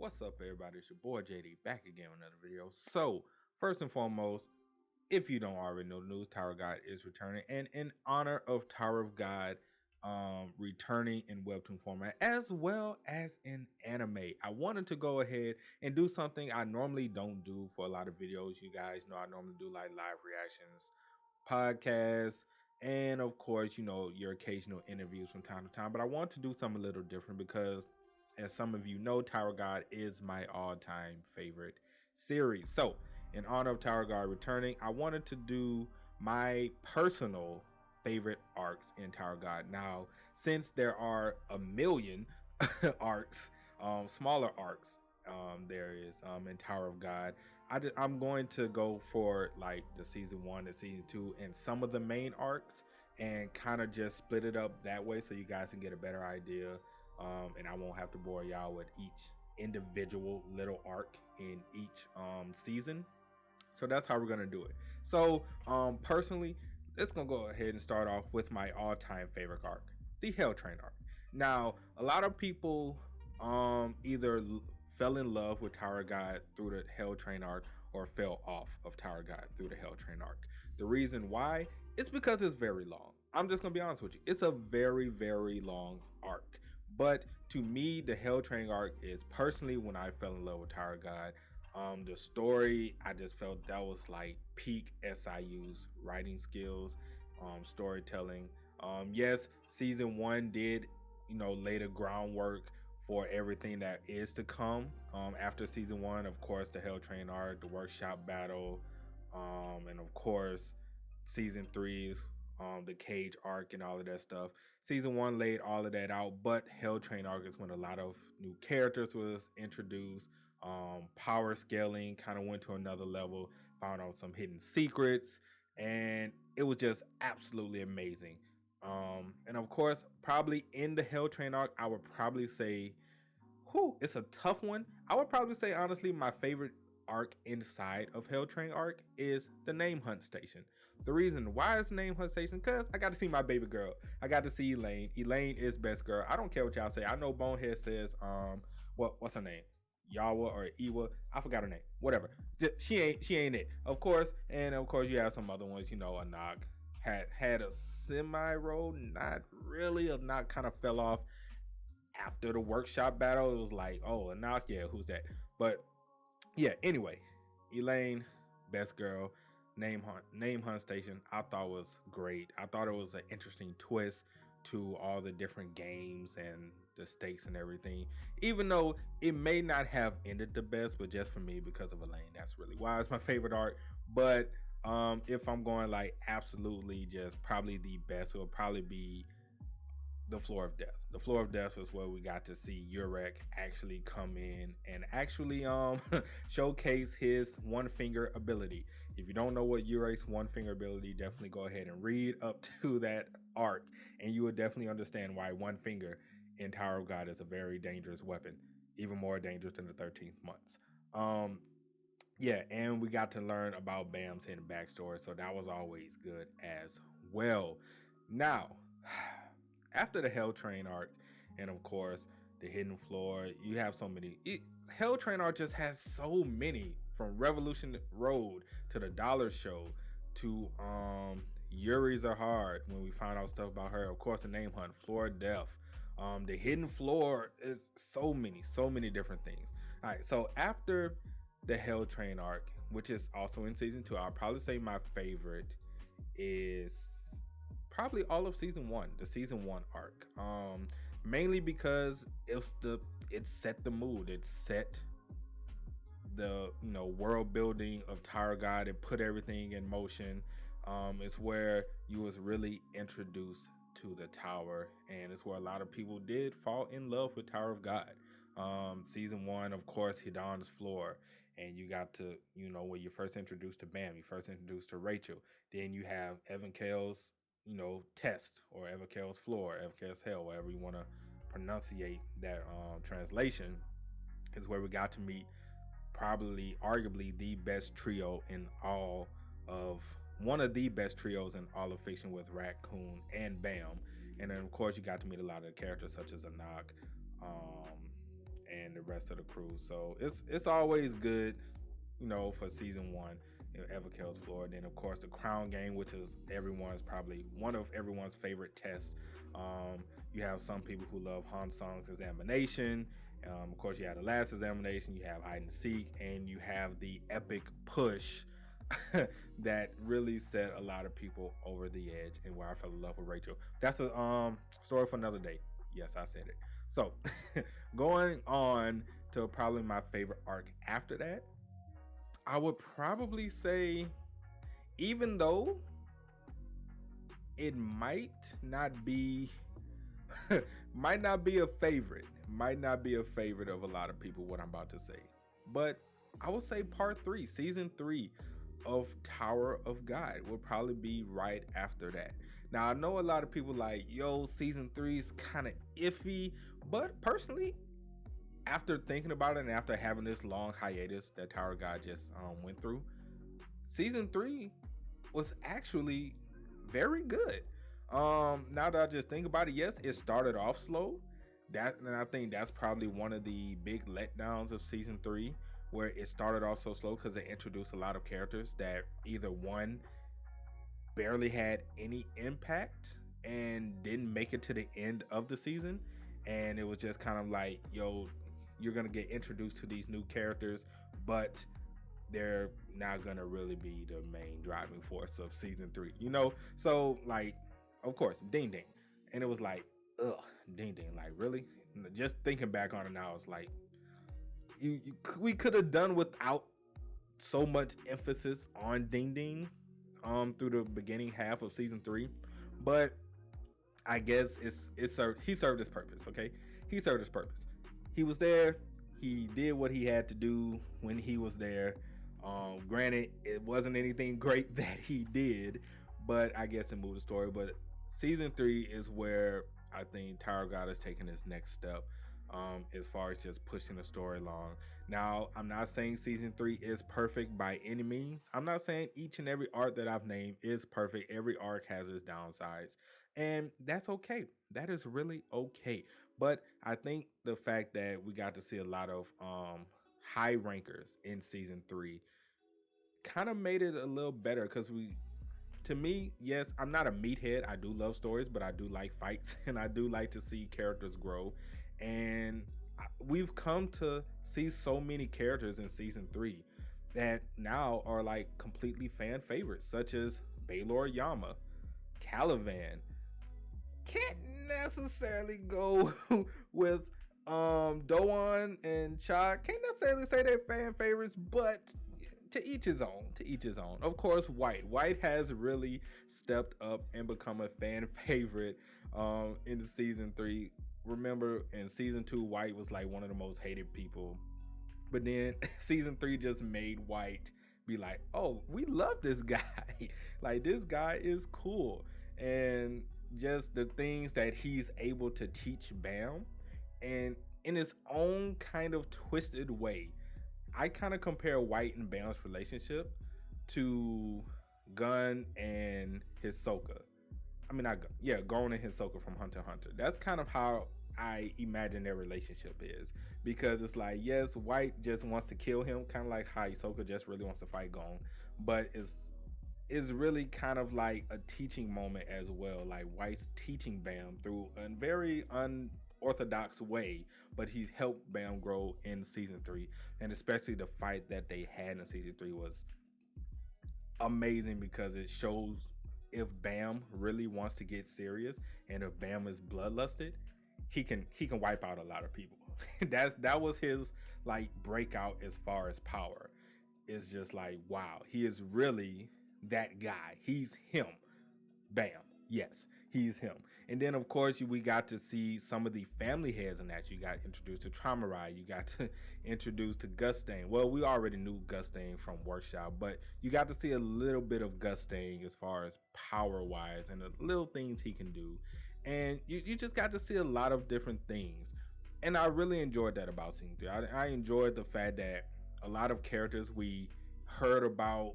What's up, everybody? It's your boy JD back again with another video. So, first and foremost, if you don't already know the news, Tower of God is returning, and in honor of Tower of God returning in webtoon format as well as in anime, I wanted to go ahead and do something I normally don't do for a lot of videos. You guys know I normally do like live reactions, podcasts, and of course, your occasional interviews from time to time. But I want to do something a little different because, as some of you know, Tower God is my all-time favorite series. So, in honor of Tower God returning, I wanted to do my personal favorite arcs in Tower God. Now, since there are a million arcs, smaller arcs, there is in Tower of God, I'm going to go for like the season 1 and season 2 and some of the main arcs and kind of just split it up that way so you guys can get a better idea. And I won't have to bore y'all with each individual little arc in each season. So that's how we're gonna do it. So personally, let's gonna go ahead and start off with my all-time favorite arc, the Hell Train arc. Now, a lot of people either fell in love with Tower God through the Hell Train arc or fell off of Tower God through the Hell Train arc. The reason why is because it's very long. I'm just gonna be honest with you. It's a very, very long arc. But to me, the Hell Train arc is personally when I fell in love with Tower God. The story, I just felt that was like peak SIU's writing skills, storytelling. Yes, season 1 did, lay the groundwork for everything that is to come after season 1. Of course, the Hell Train arc, the workshop battle, and of course, season 3's the Cage arc and all of that stuff. Season 1 laid all of that out, but Hell Train arc is when a lot of new characters was introduced. Power scaling kind of went to another level, found out some hidden secrets, and it was just absolutely amazing. And of course, probably in the Hell Train arc, I would probably say, it's a tough one. I would probably say, honestly, my favorite arc inside of Hell Train arc is the Name Hunt Station. The reason why it's Name Hunt Station, because I got to see my baby girl. I got to see Elaine. Elaine is best girl. I don't care what y'all say. I know Bonehead says, what's her name? Yawa or Iwa, I forgot her name. Whatever. She ain't it. Of course, and of course you have some other ones. Anak had a semi role, not really. Anak kind of fell off after the workshop battle. It was like, oh, Anak, yeah, who's that? But yeah, anyway, Elaine, best girl, Name Hunt Station, I thought was great. I thought it was an interesting twist to all the different games and the stakes and everything, even though it may not have ended the best, but just for me, because of Elaine, that's really why it's my favorite arc. But if I'm going like absolutely just probably the best, it would probably be the Floor of Death. The Floor of Death was where we got to see Urek actually come in and actually showcase his one finger ability. If you don't know what Urek's one finger ability, definitely go ahead and read up to that arc, and you will definitely understand why one finger in Tower of God is a very dangerous weapon, even more dangerous than the 13th months. Yeah, and we got to learn about Bam's hidden backstory, so that was always good as well. Now, after the Hell Train arc, and of course the Hidden Floor, you have so many. Hell Train arc just has so many, from Revolution Road to the Dollar Show to Yuri Zahard when we found out stuff about her. Of course, the Name Hunt, Floor of Death, the Hidden Floor is so many different things. All right, so after the Hell Train arc, which is also in season 2, I'll probably say my favorite is probably all of season 1, the season 1 arc, mainly because it set the mood, it set the world building of Tower God. It put everything in motion. It's where you was really introduced to the tower, and it's where a lot of people did fall in love with Tower of God. Season 1, of course, Hidan's Floor, and you got to, when you first introduced to Bam, you first introduced to Rachel, then you have Evan Kale's test, or Everkale's Floor, Everkale's Hell, whatever you want to pronunciate that translation, is where we got to meet probably arguably the best trio in all of one of the best trios in all of fiction, with Raccoon and Bam. And then of course you got to meet a lot of the characters such as Anak, and the rest of the crew. So it's always good, for season one. Everkill's floor. Then of course the crown game, which is everyone's probably one of everyone's favorite tests. You have some people who love Han Song's examination. Of course, you have the last examination. You have hide and seek, and you have the epic push that really set a lot of people over the edge, and where I fell in love with Rachel. That's a story for another day. Yes, I said it. So going on to probably my favorite arc after that, I would probably say, even though it might not be might not be a favorite of a lot of people, what I'm about to say, but I would say part 3, season 3 of Tower of God would probably be right after that. Now I know a lot of people like, yo, season 3 is kind of iffy, but personally, after thinking about it and after having this long hiatus that Tower of God just went through, season 3 was actually very good. Now that I just think about it, yes, it started off slow. And I think that's probably one of the big letdowns of season 3, where it started off so slow because they introduced a lot of characters that either one barely had any impact and didn't make it to the end of the season, and it was just kind of like, yo, you're gonna get introduced to these new characters, but they're not gonna really be the main driving force of season 3, so like, of course, Ding Ding, and it was like, ugh, Ding Ding, like, really? Just thinking back on it now, it's like, we could have done without so much emphasis on Ding Ding through the beginning half of season 3, but I guess he served his purpose. Okay, he served his purpose. He was there. He did what he had to do when he was there. Granted, it wasn't anything great that he did, but I guess it moved the story. But season 3 is where I think Tower of God is taking his next step, as far as just pushing the story along. Now, I'm not saying season 3 is perfect by any means. I'm not saying each and every arc that I've named is perfect. Every arc has its downsides, and that's okay. That is really okay. But I think the fact that we got to see a lot of high rankers in season 3 kind of made it a little better, because to me, yes, I'm not a meathead. I do love stories, but I do like fights and I do like to see characters grow. And we've come to see so many characters in season 3 that now are like completely fan favorites, such as Baylor Yama, Calivan. Can't necessarily go with Doan and Cha. Can't necessarily say they're fan favorites, but to each his own. To each his own. Of course, White has really stepped up and become a fan favorite in season 3. Remember, in season 2, White was like one of the most hated people, but then season 3 just made White be like, oh, we love this guy. Like, this guy is cool. And just the things that he's able to teach Bam, and in his own kind of twisted way. I kind of compare White and Bam's relationship to Gon and Hisoka. I mean, not Gon, yeah, Gon and Hisoka from Hunter x Hunter. That's kind of how I imagine their relationship is, because it's like, yes, White just wants to kill him, kind of like how Hisoka just really wants to fight Gon, but it's really kind of like a teaching moment as well. Like, White's teaching Bam through a very unorthodox way, but he's helped Bam grow in season 3, and especially the fight that they had in season 3 was amazing, because it shows if Bam really wants to get serious and if Bam is bloodlusted, he can wipe out a lot of people. That was his like breakout as far as power. It's just like, wow, he is really that guy. He's him. Bam. Yes, he's him. And then, of course, we got to see some of the family heads in that. You got introduced to Traumarai. You got to introduce to Gustang. Well, we already knew Gustang from Workshop, but you got to see a little bit of Gustang as far as power-wise and the little things he can do. And you just got to see a lot of different things. And I really enjoyed that about season 3. I enjoyed the fact that a lot of characters we heard about,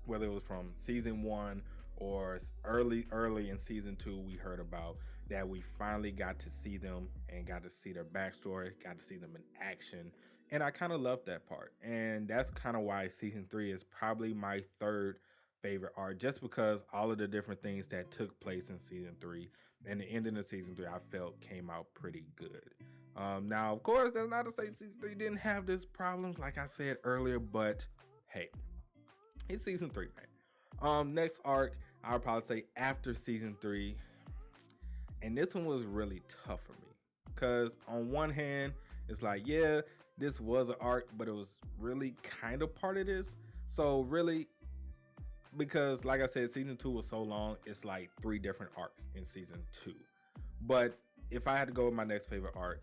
whether it was from season 1 or early in season 2, we heard about, that we finally got to see them and got to see their backstory, got to see them in action. And I kind of loved that part. And that's kind of why season three is probably my third favorite arc, just because all of the different things that took place in season three and the ending of season three, I felt came out pretty good. Now, of course, that's not to say season three didn't have this problems, like I said earlier, but hey, it's season three, man. Next arc, I would probably say after season three, and this one was really tough for me because on one hand, it's like, yeah, this was an arc, but it was really kind of part of this. So really, because like I said, season two was so long, it's like three different arcs in season two. But if I had to go with my next favorite arc,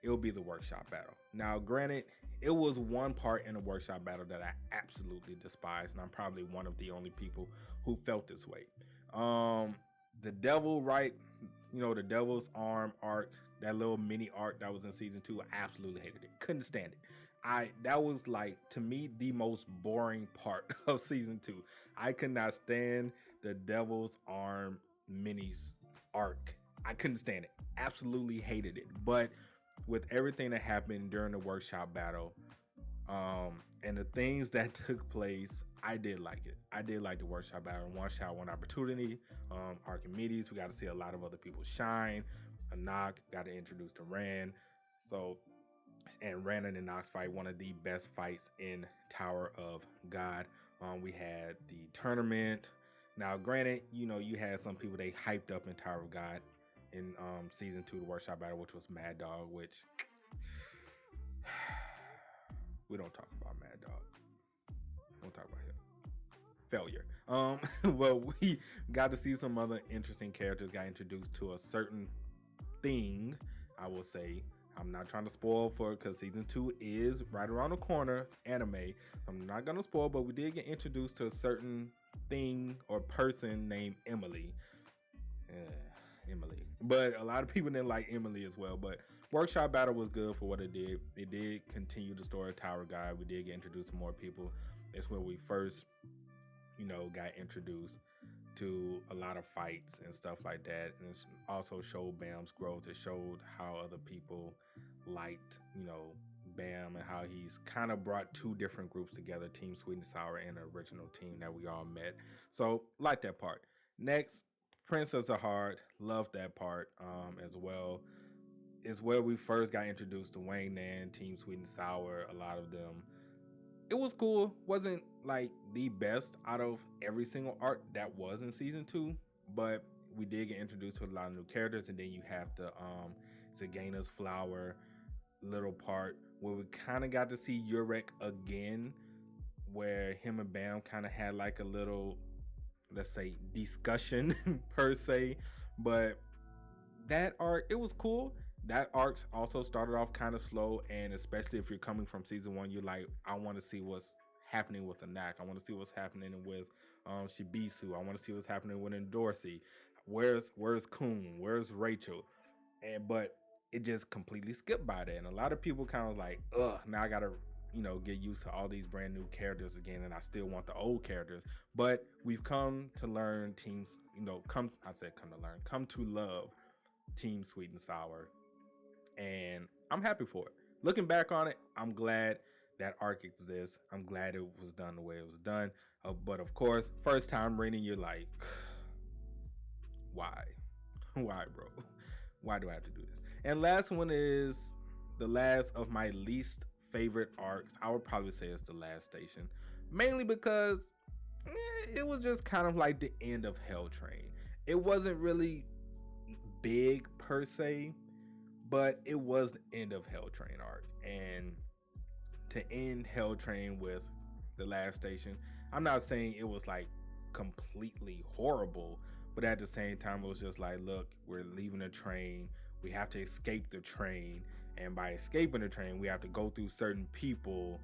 it would be the workshop battle. Now, granted, it was one part in the workshop battle that I absolutely despise, and I'm probably one of the only people who felt this way. The devil, right? You know, the devil's arm arc, that little mini arc that was in season two, I absolutely hated it. Couldn't stand it. That was like, to me, the most boring part of season two. I could not stand the devil's arm minis arc. I couldn't stand it. Absolutely hated it. But with everything that happened during the workshop battle, and the things that took place, I did like it. I did like the workshop battle. One shot, one opportunity. Archimedes, we got to see a lot of other people shine. Anak got to introduce to Rand. So, and Rand and Nox fight, one of the best fights in Tower of God. We had the tournament. Now, granted, you know, you had some people they hyped up in Tower of God in season two, the workshop battle, which was Mad Dog, which we don't talk about Mad Dog. Don't talk about him. Failure. Well, we got to see some other interesting characters, got introduced to a certain thing, I will say. I'm not trying to spoil for it because season two is right around the corner, anime. I'm not going to spoil, but we did get introduced to a certain thing or person named Emily. Emily. But a lot of people didn't like Emily as well. But workshop battle was good for what it did. It did continue the story of Tower Guy. We did get introduced to more people. It's when we first, you know, got introduced to a lot of fights and stuff like that. And it also showed Bam's growth. It showed how other people liked, you know, Bam and how he's kind of brought two different groups together, Team Sweet and Sour and the original team that we all met. So like that part. Next, Princess of Heart, loved that part as well. Is where we first got introduced to Wang Nan, Team Sweet and Sour, a lot of them. It was cool. Wasn't like the best out of every single arc that was in season two, but we did get introduced to a lot of new characters. And then you have the Zagaina's Flower little part where we kind of got to see Urek again, where him and Bam kind of had like a little, let's say, discussion per se. But that arc, it was cool. That arc also started off kind of slow, and especially if you're coming from season one, you're like, I want to see what's happening with Anak. I want to see what's happening with Shibisu. I want to see what's happening with Dorsey. Where's Kun? Where's Rachel? But it just completely skipped by that, and a lot of people kind of like, ugh, now I gotta, you know, get used to all these brand new characters again, and I still want the old characters. But we've come to learn teams, you know, come to love Team Sweet and Sour, and I'm happy for it. Looking back on it, I'm glad that arc exists. I'm glad it was done the way it was done. But of course, first time reading, you're like, why? Why, bro? Why do I have to do this? And last one is the last of my least favorite arcs. I would probably say it's the Last Station, mainly because it was just kind of like the end of Hell Train. It wasn't really big per se, but it was the end of Hell Train arc. And to end Hell Train with the Last Station, I'm not saying it was like completely horrible, but at the same time, it was just like, look, we're leaving the train. We have to escape the train. And by escaping the train, we have to go through certain people.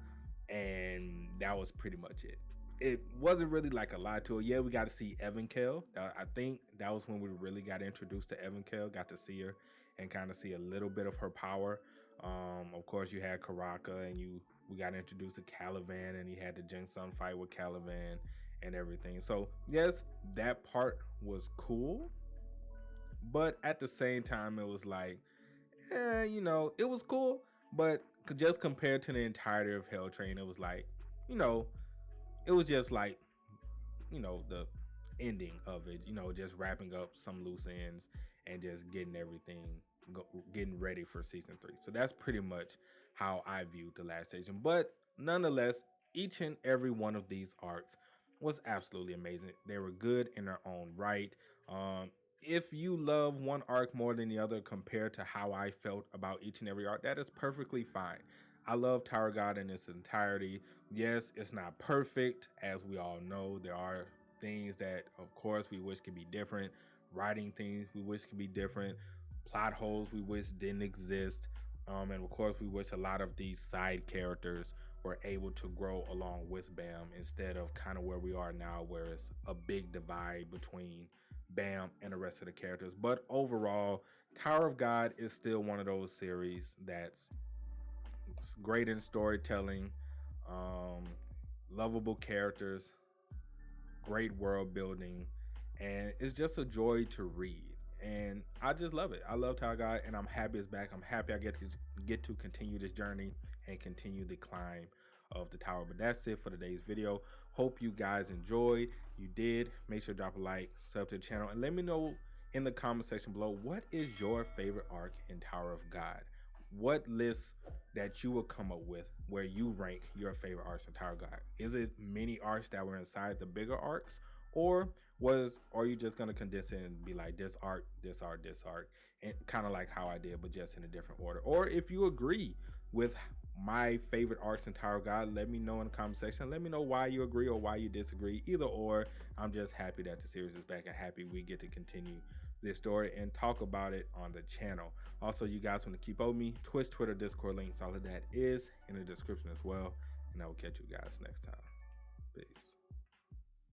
And that was pretty much it. It wasn't really like a lot to it. Yeah, we got to see Evankhell. I think that was when we really got introduced to Evankhell, got to see her and kind of see a little bit of her power. Of course, you had Karaka, and we got introduced to Caliban, and he had the Jin Sun fight with Caliban and everything. So yes, that part was cool, but at the same time, it was like, you know, it was cool, but just compared to the entirety of Hell Train, it was like, you know, it was just like, you know, the ending of it, you know, just wrapping up some loose ends and just getting everything getting ready for season 3. So that's pretty much how I viewed the last season. But nonetheless, each and every one of these arcs was absolutely amazing. They were good in their own right. If you love one arc more than the other compared to how I felt about each and every arc, that is perfectly fine. I love Tower of God in its entirety. Yes, it's not perfect, as we all know. There are things that, of course, we wish could be different. Writing things we wish could be different. Plot holes we wish didn't exist. And of course, we wish a lot of these side characters were able to grow along with Bam instead of kind of where we are now, where it's a big divide between Bam and the rest of the characters. But overall, Tower of God is still one of those series that's great in storytelling, lovable characters, great world building, and it's just a joy to read. And I just love it. I love Tower of God, and I'm happy it's back. I'm happy I get to continue this journey and continue the climb of the tower. But that's it for today's video. Hope you guys enjoyed. You did. Make sure to drop a like, sub to the channel, and let me know in the comment section below, what is your favorite arc in Tower of God? What list that you would come up with where you rank your favorite arcs in Tower of God? Is it many arcs that were inside the bigger arcs, or are you just gonna condense it and be like this arc, this arc, this arc, and kind of like how I did, but just in a different order? Or if you agree with my favorite arcs in Tower of God, let me know in the comment section. Let me know why you agree or why you disagree. Either or, I'm just happy that the series is back and happy we get to continue this story and talk about it on the channel. Also, you guys want to keep up with me, Twitch, Twitter, Discord, links, all of that is in the description as well. And I will catch you guys next time. Peace.